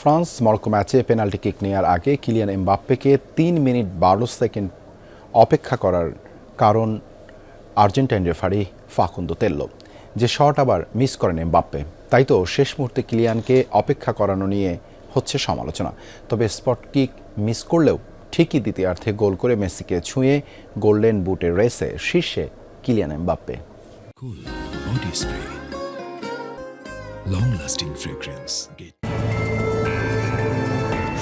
France Morocco ম্যাচে penalty kick নেওয়ার আগে কিলিয়ান এমবাপ্পেকে ৩ মিনিট ১২ সেকেন্ড অপেক্ষা করার কারণ আর্জেন্টাইন রেফারি ফাকুন্দো তেল্লো, যে শট আবার মিস করেন এমবাপ্পে। তাই তো শেষ মুহূর্তে কিলিয়ানকে অপেক্ষা করানো নিয়ে হচ্ছে সমালোচনা। তবে স্পট কিক মিস করলেও ঠিকই দ্বিতীয়ার্ধে গোল করে মেসিকে ছুঁয়ে গোল্ডেন বুটের রেসে শীর্ষে Kylian Mbappe.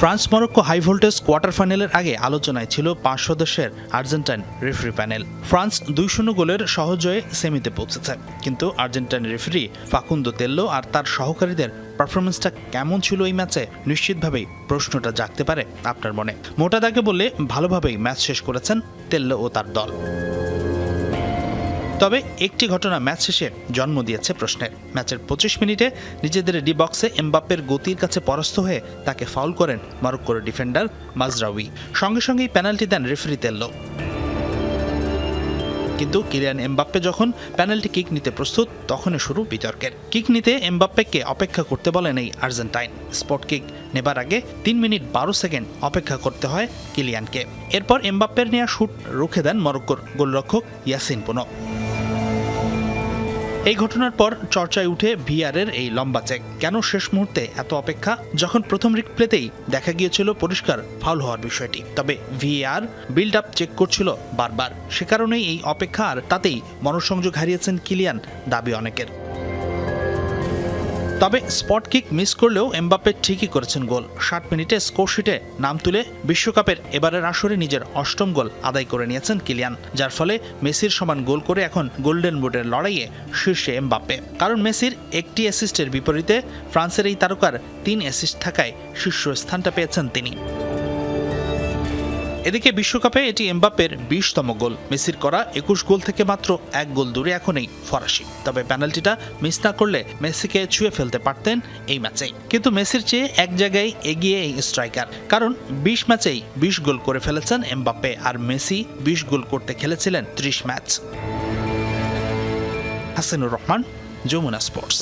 France Morocco high voltage quarter ফাইনালের আগে আলোচনায় ছিল ৫ সদস্যের আর্জেন্টাইন রেফারি প্যানেল। ফ্রান্স ২-০ গোলের সহজ জয়ে সেমিতে পৌঁছেছে, কিন্তু আর্জেন্টাইন রেফারি ফাকুন্দো তেল্লো আর তার সহকারীদের পারফরমেন্সটা কেমন ছিল এই ম্যাচে নিশ্চিতভাবেই প্রশ্নটা জাগতে পারে আপনার মনে। মোটা দাগে বললে ভালোভাবেই ম্যাচ শেষ করেছেন তেল্লো ও তার দল। তবে একটি ঘটনা ম্যাচ শেষে জন্ম দিয়েছে প্রশ্নের। ম্যাচের ২৫ মিনিটে নিজেদের ডি বক্সে এমবাপ্পের গতির কাছে পরাস্ত হয়ে তাকে ফাউল করেন মরক্কোর ডিফেন্ডার মাজরাউই। সঙ্গে সঙ্গেই পেনাল্টি দেন রেফারি তেল্লো। কিন্তু কিলিয়ান এমবাপ্পে যখন পেনাল্টি কিক নিতে প্রস্তুত, তখনই শুরু বিতর্কের। কিক নিতে এমবাপ্পেকে অপেক্ষা করতে বলেন এই আর্জেন্টাইন। স্পট কিক নেবার আগে ৩ মিনিট ১২ সেকেন্ড অপেক্ষা করতে হয় কিলিয়ানকে। এরপর এমবাপ্পের নেওয়া শুট রুখে দেন মরক্কোর গোলরক্ষক ইয়াসিন বোনো। এই ঘটনার পর চর্চায় উঠে ভিআরের এই লম্বা চেক। কেন শেষ মুহূর্তে এত অপেক্ষা, যখন প্রথম রিপ্লেতেই দেখা গিয়েছিল পরিষ্কার ফাউল হওয়ার বিষয়টি? তবে ভিআর বিল্ড আপ চেক করছিল বারবার, সে কারণেই এই অপেক্ষা, আর তাতেই মনোসংযোগ হারিয়েছেন কিলিয়ান, দাবি অনেকের। তবে স্পট কিক মিস করলেও এমবাপ্পে ঠিকই করেছেন গোল। ৬০ মিনিটে স্কোরশিটে নাম তুলে বিশ্বকাপের এবারের আসরে নিজের ৮ম গোল আদায় করে নিয়েছেন কিলিয়ান, যার ফলে মেসির সমান গোল করে এখন গোল্ডেন বুটের লড়াইয়ে শীর্ষে এমবাপ্পে। কারণ মেসির একটি অ্যাসিস্টের বিপরীতে ফ্রান্সের এই তারকার ৩ অ্যাসিস্ট থাকায় শীর্ষ স্থানটা পেয়েছেন তিনি। এদিকে বিশ্বকাপে এটি এমবাপ্পের ২০তম গোল। মেসির করা ২১ গোল থেকে মাত্র ১ গোল দূরে এখন এই ফরাসি। তবে পেনাল্টিটা মিস না করলে মেসিকে ছুঁয়ে ফেলতে পারতেন এই ম্যাচেই। কিন্তু মেসির চেয়ে এক জায়গায় এগিয়ে এই স্ট্রাইকার, কারণ ২০ ম্যাচেই ২০ গোল করে ফেলেছেন এমবাপ্পে, আর মেসি ২০ গোল করতে খেলেছিলেন ৩০ ম্যাচ। হাসানুর রহমান, যমুনা স্পোর্টস।